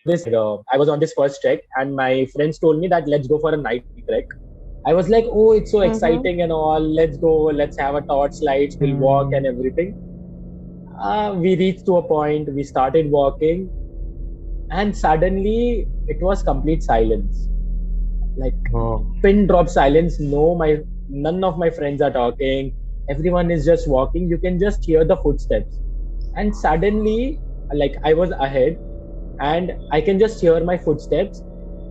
I was on this first trek, and my friends told me that let's go for a night trek. I was like, oh, it's so Mm-hmm. exciting and all. Let's go. Let's have a torch lights. We'll walk and everything. We reached to a point. We started walking, and suddenly it was complete silence. Like Oh, pin drop silence. No, my none of my friends are talking. Everyone is just walking. You can just hear the footsteps. And suddenly, like I was ahead, and I can just hear my footsteps,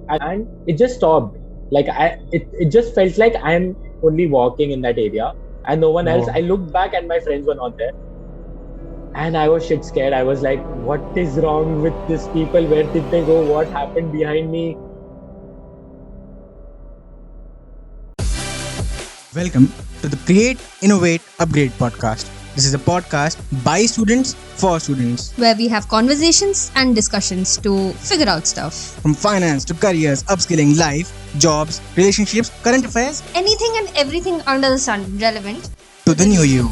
and it just stopped. Like it just felt like I'm only walking in that area and no one else. oh. I looked back and my friends were not there, and I was shit scared. I was like, what is wrong with these people? Where did they go? What happened behind me? Welcome to the Create, Innovate, Upgrade podcast. This is a podcast by students for students. Where we have conversations and discussions to figure out stuff. From finance to careers, upskilling, life, jobs, relationships, current affairs, Anything and everything under the sun relevant to the new you.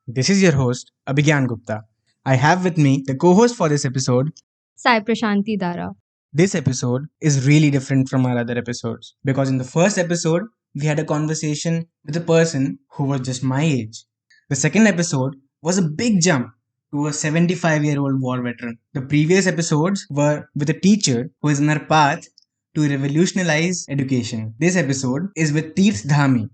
This is your host, Abhigyan Gupta. I have with me the co host for this episode. Sai Prashanti Dara. This episode is really different from our other episodes because in the first episode, we had a conversation with a person who was just my age. The second episode was a big jump to a 75-year-old war veteran. The previous episodes were with a teacher who is on her path to revolutionize education. This episode is with Tirth Dhami,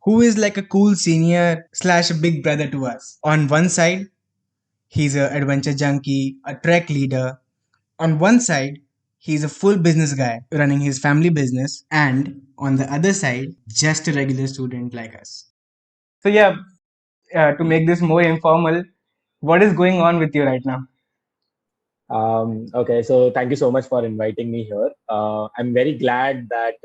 who is like a cool senior slash a big brother to us. On one side, he's an adventure junkie, a trek leader. On one side, he's a full business guy running his family business, and on the other side, just a regular student like us. So yeah, to make this more informal, what is going on with you right now? Okay, so thank you so much for inviting me here. I'm very glad that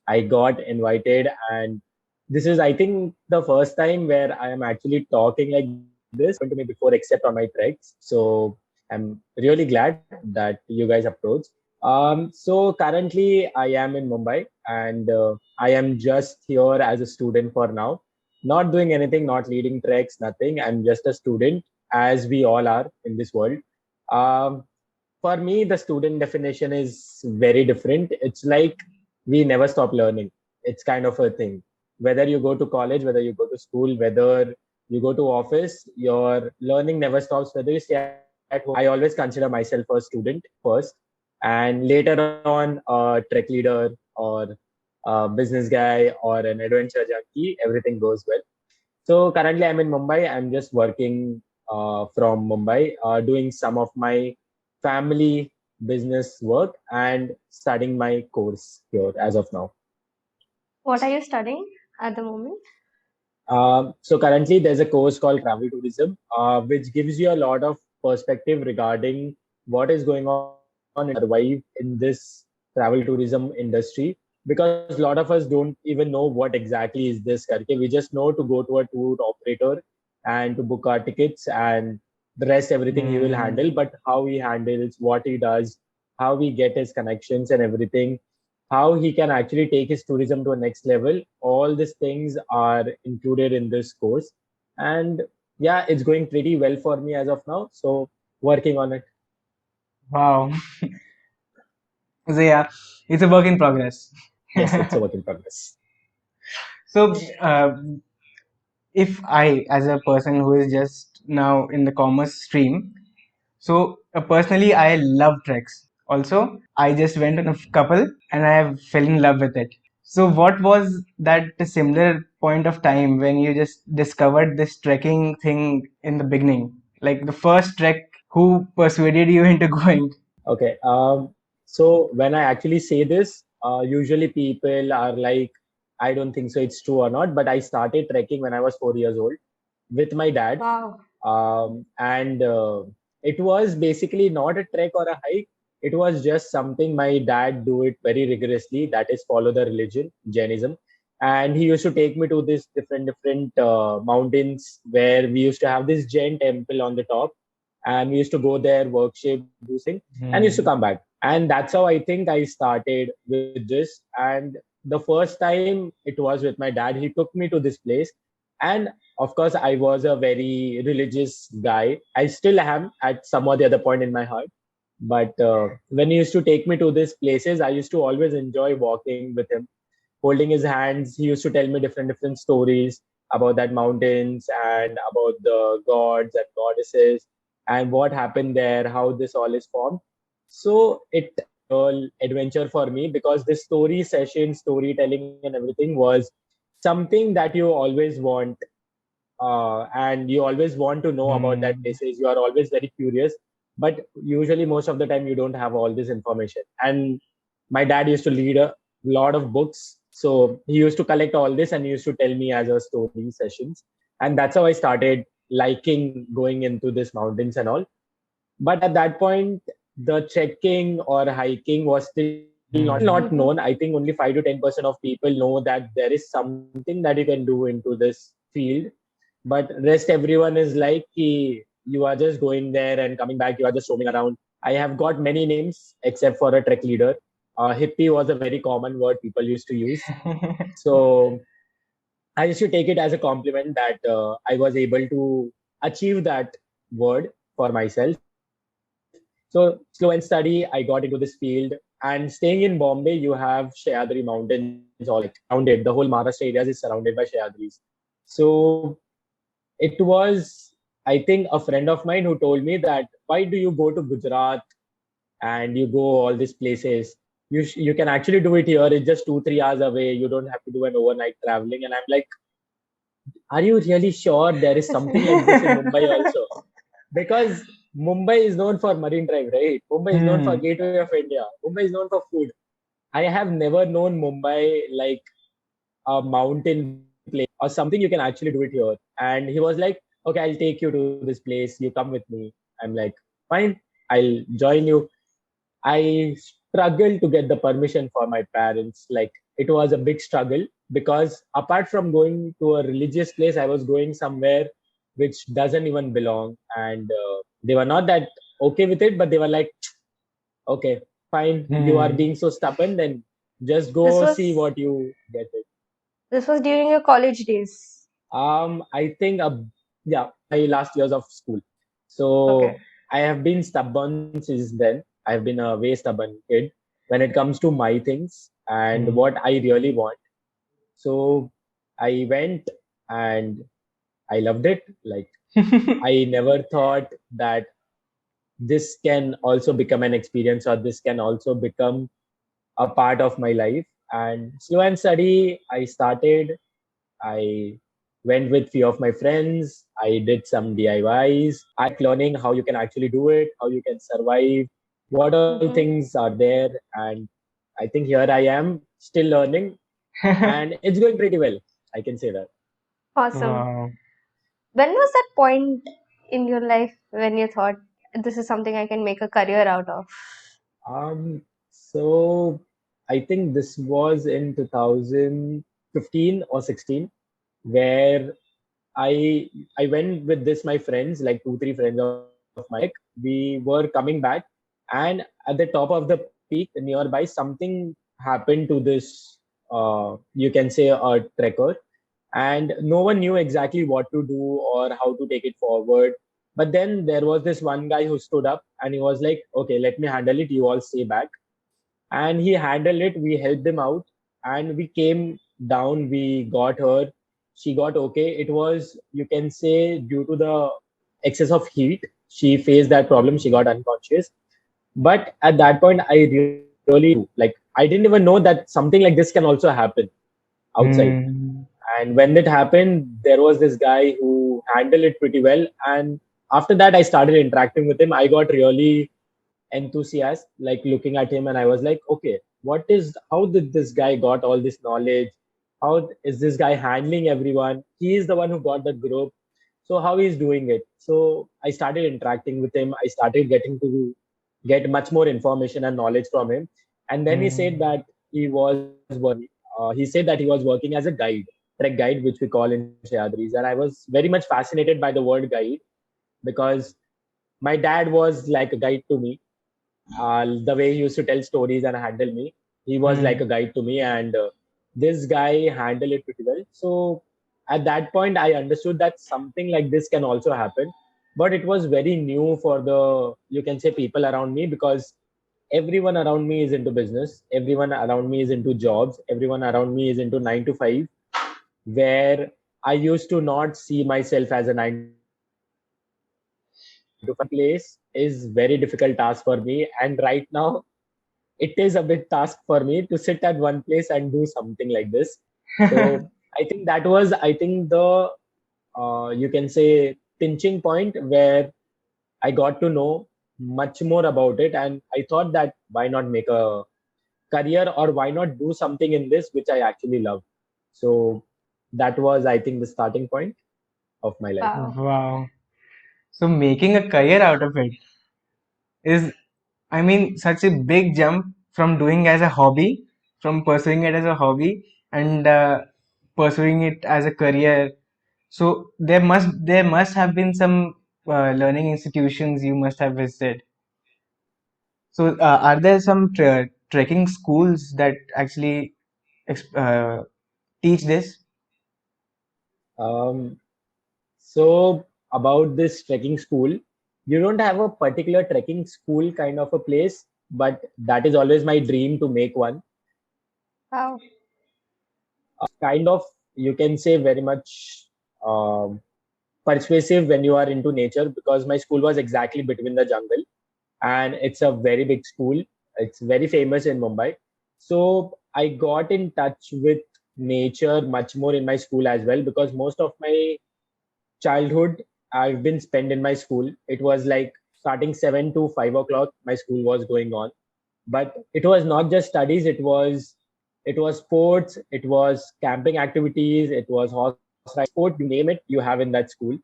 I got invited, and this is, I think, the first time where I am actually talking like this. Happened to me before, except on my treks. So I'm really glad that you guys approached. So currently, I am in Mumbai, and I am just here as a student for now. Not doing anything, not leading treks, nothing. I'm just a student, as we all are in this world. Um, for me, the student definition is very different. It's like we never stop learning. It's kind of a thing. Whether you go to college, whether you go to school, whether you go to office, your learning never stops. Whether you stay at home, I always consider myself a student first, and later on, a trek leader or a business guy or an adventure junkie. Everything goes well. So currently, I'm in Mumbai. I'm just working from Mumbai, doing some of my family business work and studying my course here as of now. What are you studying at the moment? So currently, there's a course called travel tourism, which gives you a lot of perspective regarding what is going on and how we can survive in this travel tourism industry. Because a lot of us don't even know what exactly is this. Karke. We just know to go to a tour operator and to book our tickets, and the rest everything he will Hmm. handle. But how he handles, what he does, how we get his connections and everything, how he can actually take his tourism to a next level, all these things are included in this course. And yeah, it's going pretty well for me as of now, so working on it. Wow. So yeah, it's a work in progress. Yes, it's a work in progress. So if I, as a person who is just now in the commerce stream, so personally, I love treks. Also, I just went on a couple and I have fell in love with it. So, what was that similar point of time when you just discovered this trekking thing in the beginning? Like the first trek, who persuaded you into going? Okay. So when I actually say this, usually people are like, I don't think so, it's true or not. But I started trekking when I was 4 years old with my dad. Wow. And it was basically not a trek or a hike. It was just something my dad do it very rigorously. That is follow the religion, Jainism. And he used to take me to this different mountains where we used to have this Jain temple on the top, and we used to go there, worship, do things, and used to Hmm. come back. And that's how I think I started with this. And the first time it was with my dad. He took me to this place, And of course, I was a very religious guy. I still am at some or the other point in my heart. But when he used to take me to these places, I used to always enjoy walking with him, holding his hands. He used to tell me different stories about that mountains and about the gods and goddesses and what happened there, how this all is formed. So it all adventure for me, because this story session, storytelling and everything was something that you always want, and you always want to know about that Hmm. places. You are always very curious, but usually most of the time you don't have all this information. And my dad used to read a lot of books, so he used to collect all this and he used to tell me as a story sessions. And that's how I started liking going into this mountains and all. But at that point, the trekking or hiking was still not Hmm. Mm-hmm. known. I think only 5 to 10% of people know that there is something that you can do into this field. But rest everyone is like, "Ki, you are just going there and coming back, you are just roaming around." I have got many names except for a trek leader. Hippie was a very common word people used to use. So I used to take it as a compliment that I was able to achieve that word for myself. So slow and steady, I got into this field. And staying in Bombay, you have Sahyadri Mountains all surrounded. The whole Maharashtra areas is surrounded by Sahyadris. So it was, I think, a friend of mine who told me that, why do you go to Gujarat and you go all these places? You can actually do it here. It's just 2 3 hours away. You don't have to do an overnight traveling. And I'm like, are you really sure there is something like this in Mumbai also? Because Mumbai is known for Marine Drive, right? Mumbai is known for Hmm. Gateway of India. Mumbai is known for food. I have never known Mumbai like a mountain place or something you can actually do it here. And he was like, okay, I'll take you to this place. You come with me. I'm like, fine, I'll join you. I struggled to get the permission for my parents. Like, it was a big struggle, because apart from going to a religious place, I was going somewhere which doesn't even belong. And they were not that okay with it, but they were like, okay, fine, you are Hmm. being so stubborn, then just This go see was what you get it. this was during your college days. I think, yeah, my last years of school. Okay. So I have been stubborn since then. I've been a way stubborn kid when it comes to my things and Hmm. what I really want. So I went and I loved it. Like, I never thought that this can also become an experience, or this can also become a part of my life. And slow and steady, I started. I went with few of my friends. I did some DIYs. I like learning how you can actually do it, how you can survive, what all Mm-hmm. things are there. And I think here I am still learning, and it's going pretty well. I can say that. Awesome. Wow. When was that point in your life when you thought this is something I can make a career out of? So I think this was in 2015 or 16, where I I went with this my friends, like 2 3 friends of mine. We were coming back, and at the top of the peak nearby, something happened to this. You can say a trekker, and no one knew exactly what to do or how to take it forward. But then there was this one guy who stood up and he was like, "Okay, let me handle it. You all stay back." And he handled it. We helped him out, and we came down. We got her. She got okay. It was, you can say, due to the excess of heat. She faced that problem. She got unconscious. But at that point, I really like, I didn't even know that something like this can also happen outside. Hmm. And when it happened, there was this guy who handled it pretty well. And after that, I started interacting with him. I got really enthusiast, like looking at him, and I was like, okay, how did this guy got all this knowledge? How is this guy handling everyone? He is the one who got the group. So how he's doing it? So I started interacting with him. I started getting to get much more information and knowledge from him. And then he said Hmm. that he said that he was working as a guide, trek guide, which we call in Shayadris. And I was very much fascinated by the word guide, because my dad was like a guide to me. The way he used to tell stories and handle me, he was like Hmm. a guide to me. And this guy handled it pretty well. So at that point I understood that something like this can also happen, but it was very new for the, you can say, people around me, because everyone around me is into business, everyone around me is into jobs, everyone around me is into 9 to 5, where I used to not see myself as a 9 to 5 place is very difficult task for me, and right now it is a big task for me to sit at one place and do something like this. So I think that was, I think, the you can say, pinching point where I got to know much more about it, and I thought that why not make a career, or why not do something in this which I actually love. So that was, I think, the starting point of my life. Wow. Wow. So making a career out of it is, I mean, such a big jump from doing as a hobby, from pursuing it as a hobby, and pursuing it as a career. So there must have been some learning institutions you must have visited. So are there some trekking schools that actually teach this? Um, so about this trekking school, you don't have a particular trekking school kind of a place, but that is always my dream to make one. Wow. Kind of, you can say, very much um, persuasive when you are into nature, because my school was exactly between the jungle, and it's a very big school. It's very famous in Mumbai. So I got in touch with nature much more in my school as well, because most of my childhood I've been spent in my school. It was like starting 7 to 5 o'clock, my school was going on. But it was not just studies, it was sports, it was camping activities, it was horse riding, sport, you name it, you have in that school.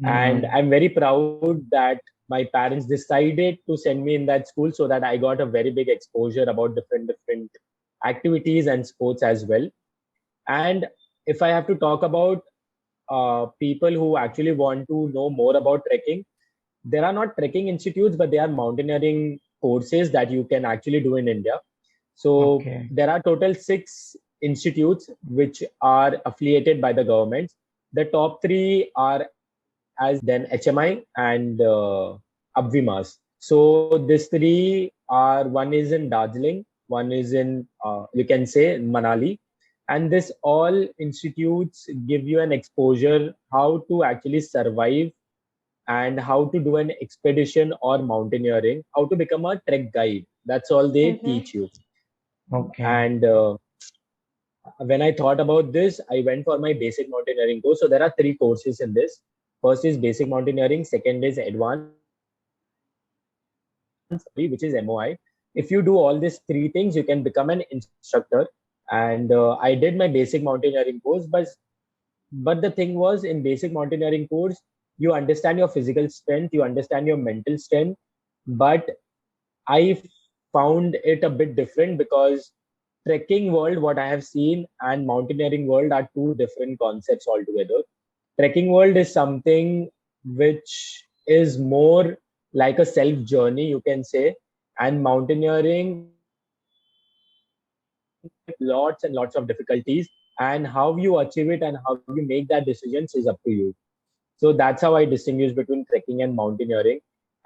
And Hmm. I'm very proud that my parents decided to send me in that school, so that I got a very big exposure about different activities and sports as well. And if I have to talk about people who actually want to know more about trekking, there are not trekking institutes, but there are mountaineering courses that you can actually do in India. So Okay. there are total 6 institutes which are affiliated by the government. The top three are as then HMI and Abvimas. So these three are, one is in Darjeeling, one is in you can say Manali, and this all institutes give you an exposure how to actually survive, and how to do an expedition or mountaineering, how to become a trek guide. That's all they Mm-hmm. teach you. Okay. And when I thought about this, I went for my basic mountaineering course. So there are 3 courses in this. First is basic mountaineering, second is advanced, which is MOI. If you do all these 3 things, you can become an instructor. And I did my basic mountaineering course, but the thing was, in basic mountaineering course, you understand your physical strength, you understand your mental strength, but I found it a bit different, because trekking world, what I have seen, and mountaineering world are 2 different concepts altogether. Trekking world is something which is more like a self journey, you can say, and mountaineering lots and lots of difficulties, and how you achieve it and how you make that decisions is up to you. So that's how I distinguish between trekking and mountaineering.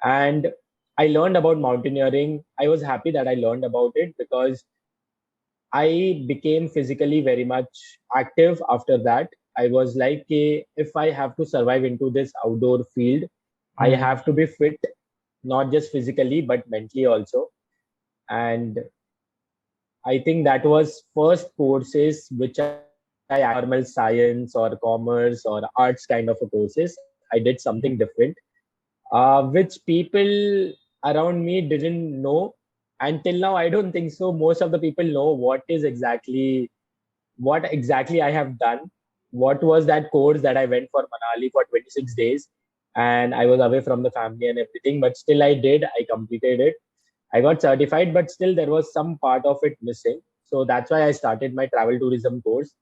And I learned about mountaineering. I was happy that I learned about it, because I became physically very much active after that. I was like, "Okay, if I have to survive into this outdoor field, I Hmm. have to be fit, not just physically, but mentally also." And I think that was first courses which I normal science or commerce or arts kind of a courses. I did something different, which people around me didn't know. Until now, I don't think so. Most of the people know what exactly I have done. What was that course that I went for Manali for 26 days, and I was away from the family and everything, but still I did. I completed it. I got certified, but still there was some part of it missing. So that's why I started my travel tourism course,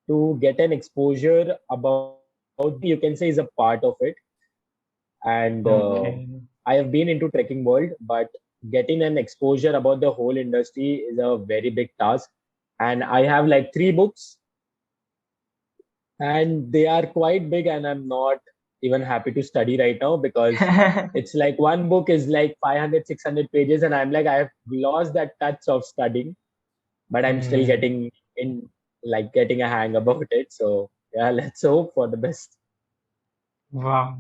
to get an exposure about you can say is a part of it. And Okay. I have been into trekking world, but getting an exposure about the whole industry is a very big task. And I have like 3 books and they are quite big, and I'm not even happy to study right now because it's like one book is like 500, 600 pages, and I'm like, I have lost that touch of studying, but I'm still Hmm. getting in, like getting a hang about it. So yeah, let's hope for the best. Wow.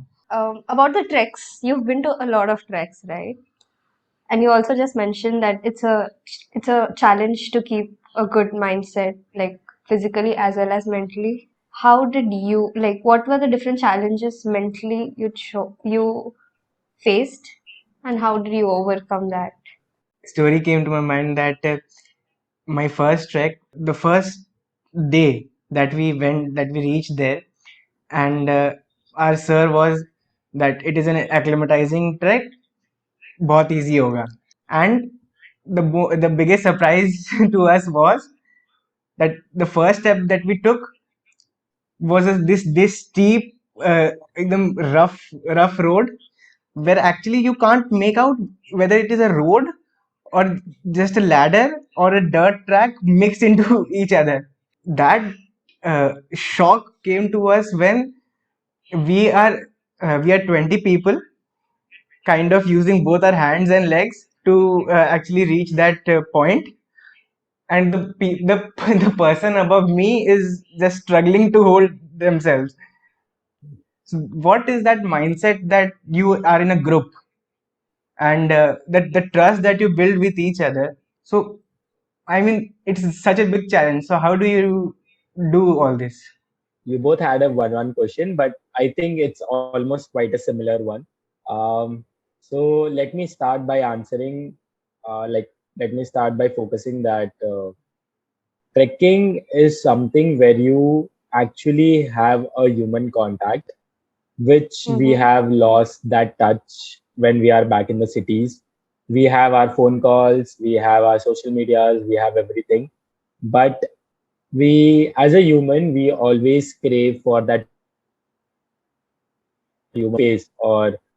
About the treks, you've been to a lot of treks, right? And you also just mentioned that it's a challenge to keep a good mindset, like physically as well as mentally. How did you like? What were the different challenges mentally you faced, and how did you overcome that? Story came to my mind that my first trek, the first day that we reached there, and our sir was that it is an acclimatizing trek, बहुत easy होगा. And the biggest surprise to us was that the first step that we took was this steep, एकदम rough road where actually you can't make out whether it is a road or just a ladder or a dirt track mixed into each other. That shock came to us when we are we are 20 people kind of using both our hands and legs to actually reach that point, and the person above me is just struggling to hold themselves. So what is that mindset that you are in a group, and that the trust that you build with each other? So I mean, it's such a big challenge. So how do you do all this? You both had a one question, but I think it's almost quite a similar one. So let me start by answering, let me start by focusing that trekking is something where you actually have a human contact, which we Mm-hmm. have lost that touch when we are back in the cities. We have our phone calls, we have our social medias, we have everything. But we, as a human, we always crave for that human face. Or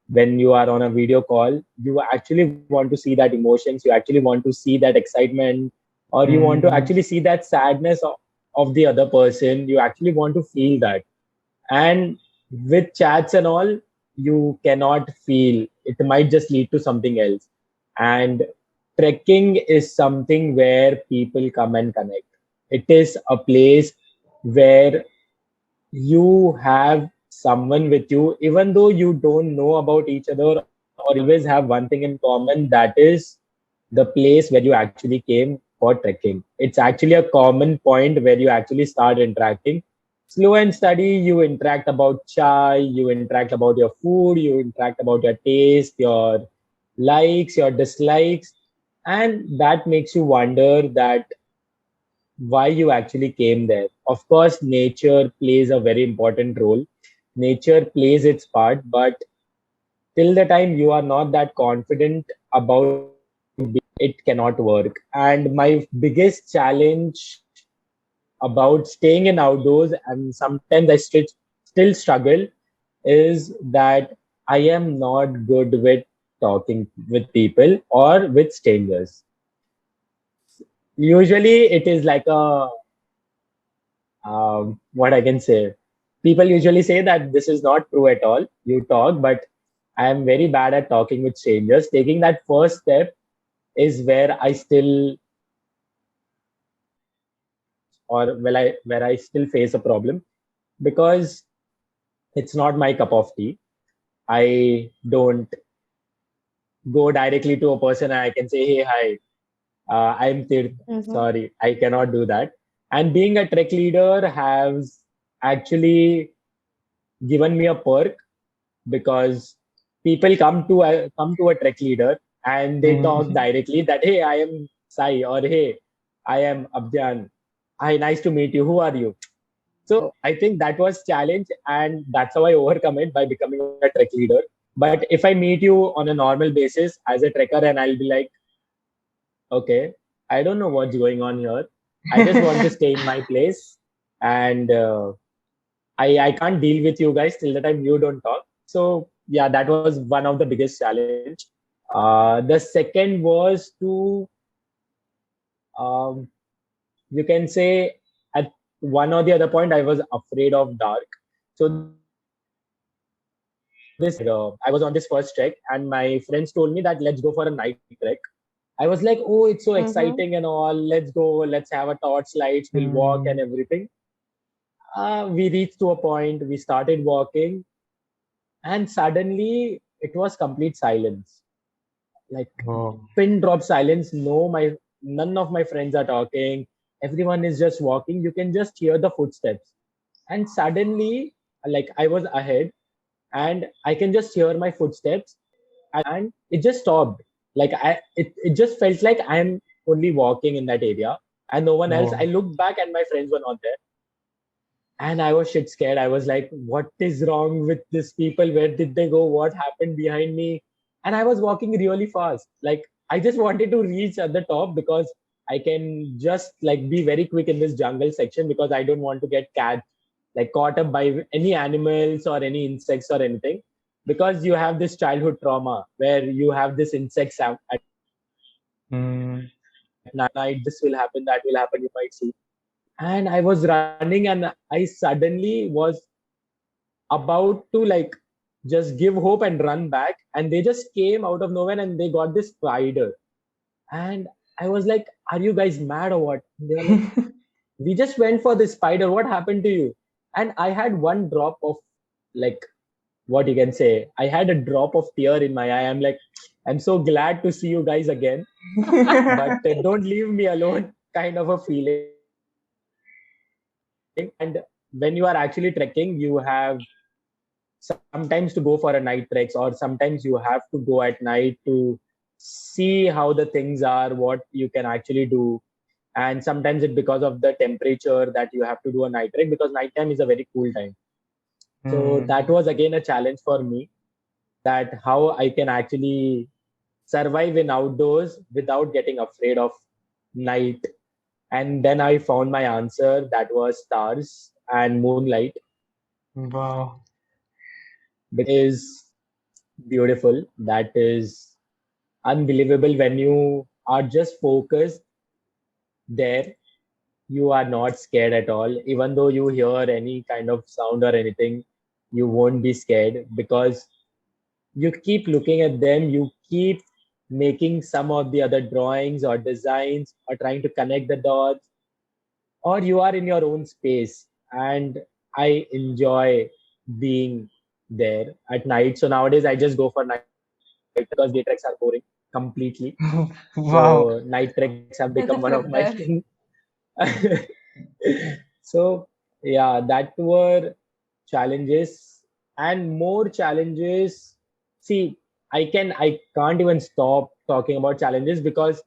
when you are on a video call, you actually want to see that emotions, you actually want to see that excitement, or you want to Hmm. actually see that sadness of the other person. You actually want to feel that. And with chats and all, you cannot feel, it might just lead to something else. And trekking is something where people come and connect. It is a place where you have someone with you, even though you don't know about each other, or you always have one thing in common, that is the place where you actually came for trekking. It's actually a common point where you actually start interacting. Slow and steady, you interact about chai, you interact about your food, you interact about your taste, your likes, your dislikes, and that makes you wonder that why you actually came there. Of course, nature plays a very important role. Nature plays its part, but till the time you are not that confident about it cannot work. And my biggest challenge about staying in outdoors, and sometimes I still struggle, is that I am not good with talking with people or with strangers. Usually, it is like a what I can say. People usually say that this is not true at all. You talk, but I am very bad at talking with strangers. Taking that first step is where I still, or where I still face a problem, because it's not my cup of tea. I don't go directly to a person and I can say, hey, hi, I'm Tirth. Mm-hmm. Sorry, I cannot do that. And being a trek leader has actually given me a perk, because people come to a trek leader and they talk Hmm. directly that, hey, I am Sai, or hey, I am Abdyan. Hi, nice to meet you. Who are you? So I think that was challenge, and that's how I overcome it, by becoming a trek leader. But if I meet you on a normal basis as a trekker, and I'll be like, okay, I don't know what's going on here. I just want to stay in my place, and I can't deal with you guys till the time you don't talk. So yeah, that was one of the biggest challenge. The second was to, um, you can say, at one or the other point, I was afraid of dark. So I was on this first trek, and my friends told me that let's go for a night trek. I was like, oh, it's so Mm-hmm. exciting and all. Let's go. Let's have a torch lights. We'll walk and Hmm. everything. We reached to a point. We started walking, and suddenly it was complete silence, like Oh. pin drop silence. No, my none of my friends are talking. Everyone is just walking. You can just hear the footsteps, and suddenly, like I was ahead, and I can just hear my footsteps, and it just stopped. It just felt like I'm only walking in that area and no one else. I Oh. looked back and my friends were not there. And I was shit scared. I was like, what is wrong with these people? Where did they go? What happened behind me? And I was walking really fast. Like I just wanted to reach at the top because I can just like be very quick in this jungle section because I don't want to get caught up by any animals or any insects or anything. Because you have this childhood trauma where you have this insects at Hmm. night, this will happen, that will happen, you might see. And I was running and I suddenly was about to like just give hope and run back, and they just came out of nowhere and they got this spider. And I was like, are you guys mad or what? And they were like, we just went for the spider, what happened to you? And I had one drop of, like, what you can say, I had a drop of tear in my eye. I'm like, I'm so glad to see you guys again, but don't leave me alone, kind of a feeling. And when you are actually trekking, you have sometimes to go for a night treks, or sometimes you have to go at night to see how the things are, what you can actually do. And sometimes it because of the temperature that you have to do a night trek, because nighttime is a very cool time. So that Hmm. was again a challenge for me, that how I can actually survive in outdoors without getting afraid of night. And then I found my answer, that was stars and moonlight. Wow. Is beautiful. That is unbelievable. When you are just focused there, you are not scared at all. Even though you hear any kind of sound or anything, you won't be scared because you keep looking at them, you keep making some of the other drawings or designs or trying to connect the dots, or you are in your own space. And I enjoy being there at night. So nowadays I just go for night because day treks are boring completely. Wow. So night treks have become one of my Super. thing. So yeah, that were challenges and more challenges. See, I can't even stop talking about challenges because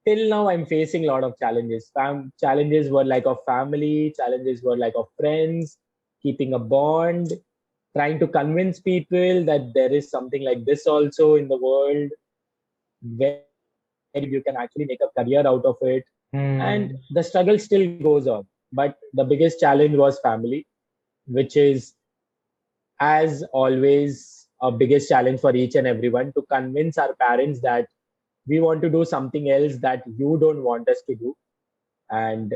till now I'm facing a lot of challenges. Challenges were like of family, challenges were like of friends, keeping a bond, trying to convince people that there is something like this also in the world where you can actually make a career out of it. And the Hmm. struggle still goes on. But the biggest challenge was family, which is, as always, a biggest challenge for each and everyone, to convince our parents that we want to do something else that you don't want us to do. And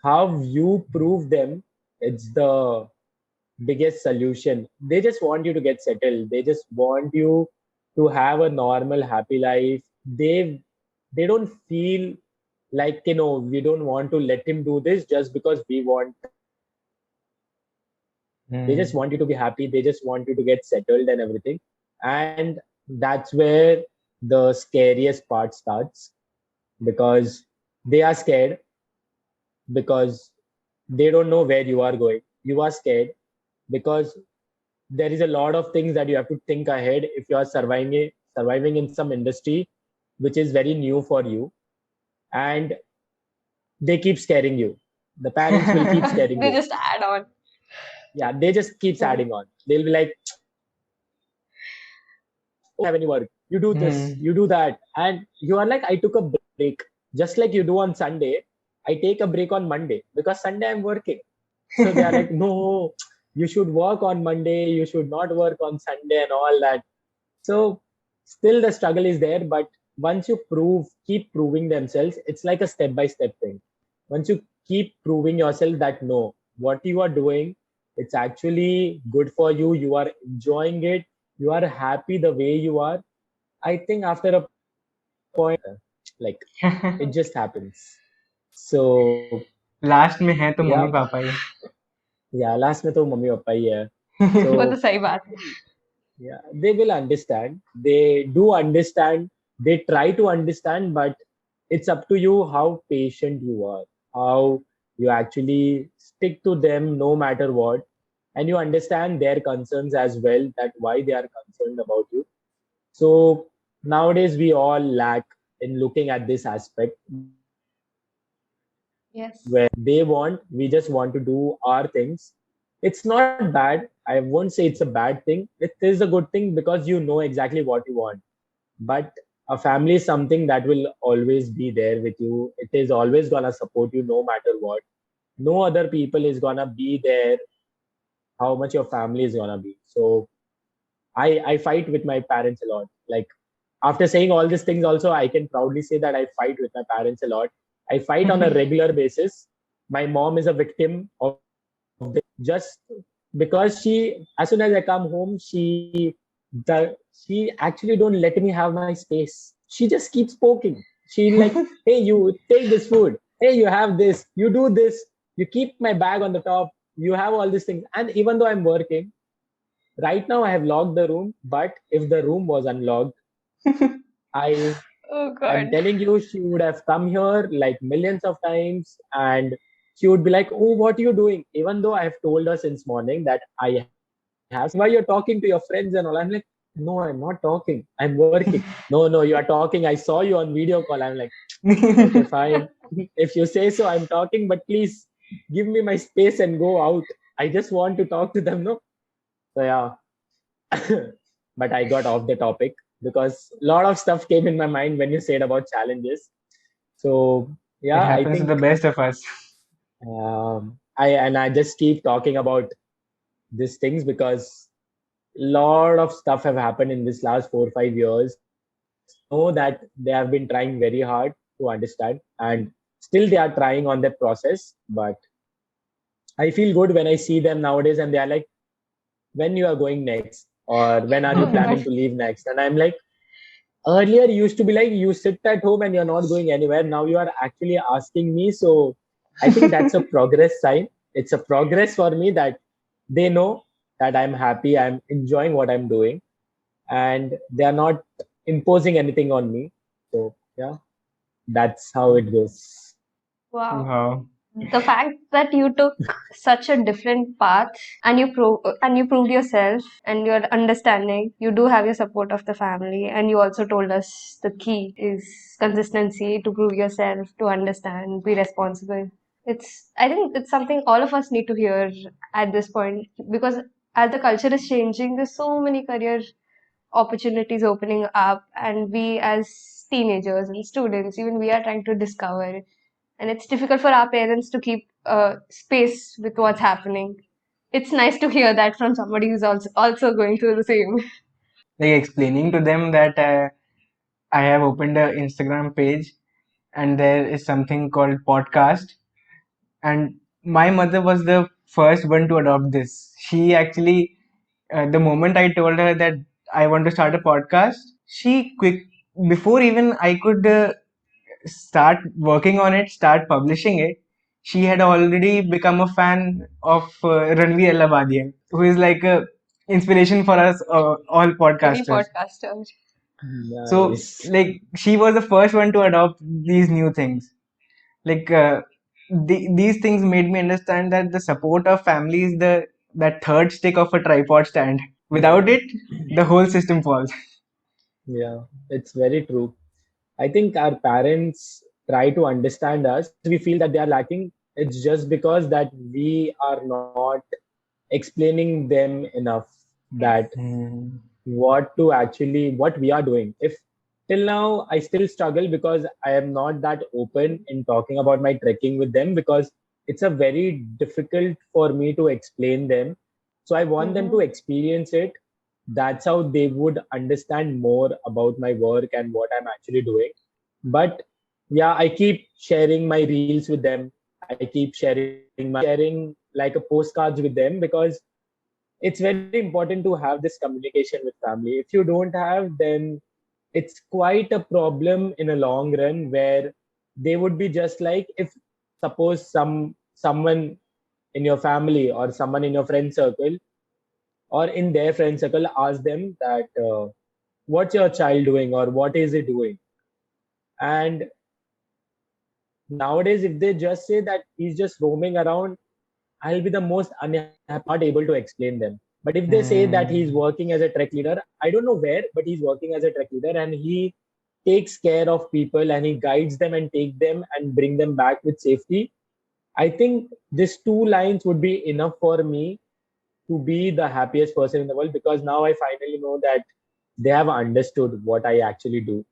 how you prove them, it's the biggest solution. They just want you to get settled. They just want you to have a normal, happy life. They don't feel like, we don't want to let him do this just because we want him to do it. They just want you to be happy. Hmm. They just want you to get settled and everything. And that's where the scariest part starts, because they are scared, because they don't know where you are going. You are scared because there is a lot of things that you have to think ahead if you are surviving in some industry which is very new for you. And they keep scaring you. The parents will keep scaring They you. just add on. Yeah, they just keeps Hmm. adding on. They'll be like, oh, you don't have any work, you do this, you do Hmm. that, and you are like, I took a break. Just like you do on Sunday, I take a break on Monday because Sunday I'm working. So they are like, no, you should work on Monday, you should not work on Sunday and all that. So still the struggle is there, but once you keep proving themselves, it's like a step by step thing. Once you keep proving yourself that no, what you are doing, it's actually good for you. You are enjoying it. You are happy the way you are. I think after a point, like it just happens. So last में है तो yeah, mummy papa ही. yeah. Last में तो mummy papa ही है. वो तो So सही बात है. yeah, they will understand. They do understand. They try to understand, but it's up to you how patient you are, how you actually stick to them no matter what, and you understand their concerns as well, that why they are concerned about you. So nowadays we all lack in looking at this aspect Yes. where they want, we just want to do our things. It's not bad. I won't say it's a bad thing. It is a good thing because you know exactly what you want. But a family is something that will always be there with you. It is always gonna support you no matter what. No other people is gonna be there how much your family is gonna be. So I fight with my parents a lot. Like after saying all these things, also I can proudly say that I fight with my parents a lot. I fight on a regular basis. My mom is a victim of this just because she, as soon as I come home, she actually don't let me have my space. She just keeps poking. She like, hey, you take this food. Hey, you have this. You do this. You keep my bag on the top. You have all these things. And even though I'm working, right now I have locked the room. But if the room was unlocked, I Oh I'm God. telling you, she would have come here like millions of times and she would be like, oh, what are you doing? Even though I have told her since morning that I have something, why you're talking to your friends and all. I'm like, no, I'm not talking. I'm working. No, no, you are talking. I saw you on video call. I'm like, okay, fine. If you say so, I'm talking, but please give me my space and go out. I just want to talk to them. No. So yeah, but I got off the topic because a lot of stuff came in my mind when you said about challenges. So It yeah, I happens to the think best of us. I just keep talking about these things because a lot of stuff have happened in this last 4 or 5 years. I know that they have been trying very hard to understand, and still they are trying on that process. But I feel good when I see them nowadays, and they are like, "When you are going next, or when are you Oh God. planning to leave next?" And I'm like, earlier used to be like you sit at home and you're not going anywhere. Now you are actually asking me. So I think that's a progress sign. It's a progress for me that they know that I'm happy, I'm enjoying what I'm doing, and they are not imposing anything on me. So yeah, that's how it goes. Wow. Wow. The fact that you took such a different path and you proved yourself and your understanding, you do have your support of the family, and you also told us the key is consistency, to prove yourself, to understand, be responsible. I think it's something all of us need to hear at this point, because as the culture is changing, there's so many career opportunities opening up, and we as teenagers and students, even we are trying to discover it, and it's difficult for our parents to keep space with what's happening. It's nice to hear that from somebody who's also going through the same. Like explaining to them that I have opened a Instagram page and there is something called podcast, and my mother was the first one to adopt this. She actually, the moment I told her that I want to start a podcast, she quick before even I could start working on it, start publishing it, she had already become a fan of Ranveer Allahabadian, who is like a inspiration for us all Any podcasters. podcaster. So Nice. like she was the first one to adopt these new things. Like these things made me understand that the support of family is the that third stick of a tripod stand. Without it, the whole system falls. Yeah, it's very true. I think our parents try to understand us. We feel that they are lacking. It's just because that we are not explaining them enough Yes. that Hmm. what we are doing. If till now I still struggle because I am not that open in talking about my trekking with them because it's a very difficult for me to explain them. So I want them to Mm-hmm. experience it. That's how they would understand more about my work and what I'm actually doing. But yeah, I keep sharing my reels with them. I I keep sharing like a postcards with them, because it's very important to have this communication with family. If you don't have, then it's quite a problem in a long run, where they would be just like, if suppose someone in your family or someone in your friend circle or in their friend circle ask them that what's your child doing or what is he doing, and nowadays if they just say that he's just roaming around, I'll be the most unhappy, not able to explain them. But if they say that he's Hmm. working as a trek leader, I don't know where, but he's working as a trek leader and he takes care of people and he guides them and take them and bring them back with safety. I think these two lines would be enough for me to be the happiest person in the world, because now I finally know that they have understood what I actually do.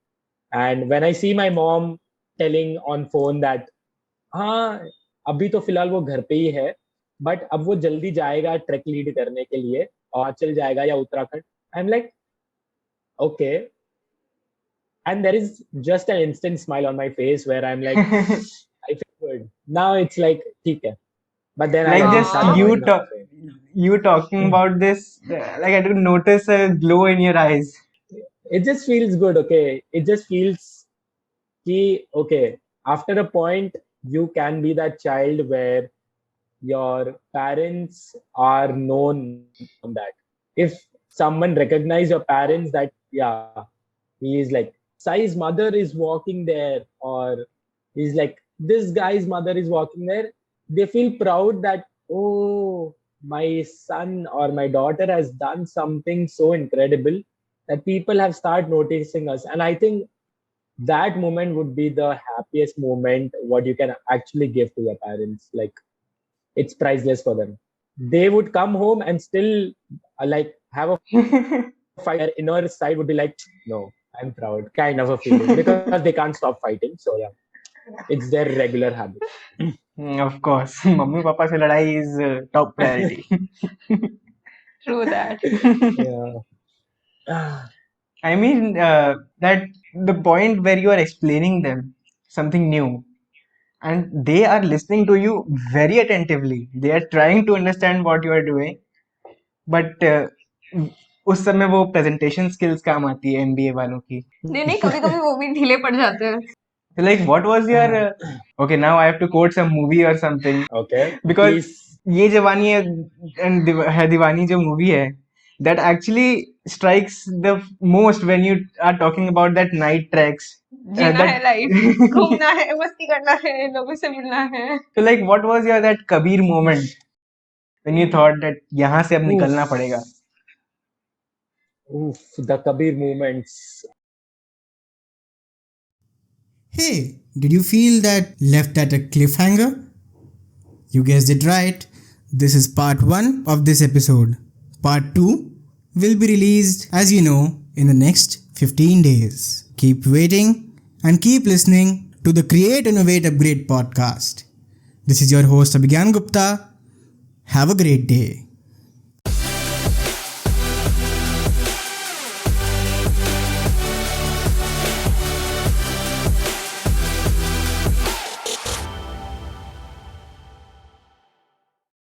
And when I see my mom telling on phone that हाँ अभी तो फिलहाल वो घर पे ही है, but अब वो जल्दी जाएगा ट्रैक लीड करने के लिए और चल जाएगा या Uttarakhand, I am like okay, and there is just an instant smile on my face where I am like I feel good now, it's like ठीक है, but then I Like again just start Aww. Growing up. you talking about this, like I could notice a glow in your eyes. It just feels good, okay, it just feels ki okay, after a point you can be that child where your parents are known on that. If someone recognize your parents that yeah, he is like Sai's mother is walking there, or he's like this guy's mother is walking there, they feel proud that oh, my son or my daughter has done something so incredible that people have started noticing us. And I think that moment would be the happiest moment what you can actually give to your parents. Like it's priceless for them. They would come home and still like have a fight. Their inner side would be like, no, I'm proud, kind of a feeling, because they can't stop fighting. So yeah, it's their regular habit. Of course, mummy papa से लड़ाई is top priority. True that. Yeah. I mean, that the point where you are explaining them something new and they are listening to you very attentively. They are trying to understand what you are doing, but उस समय वो presentation skills काम आती है MBA वालों की. नहीं नहीं, कभी कभी वो भी ढीले पड़ जाते हैं. So like, what was your okay? Now I have to quote some movie or something Okay, because please. ये जवानी है and है दीवानी जो movie है, that actually strikes the most when you are talking about that night treks. जीना है That life, घूमना है, मस्ती करना है, लोगों से मिलना है. so like, what was your that Kabir moment when you thought that यहाँ से अब Oof, निकलना पड़ेगा? oof, the Kabir moments. Hey, did you feel that left at a cliffhanger? You guessed it right. This is part 1 of this episode. Part 2 will be released, as you know, in the next 15 days. Keep waiting and keep listening to the Create, Innovate, Upgrade podcast. This is your host Abhigyan Gupta. Have a great day.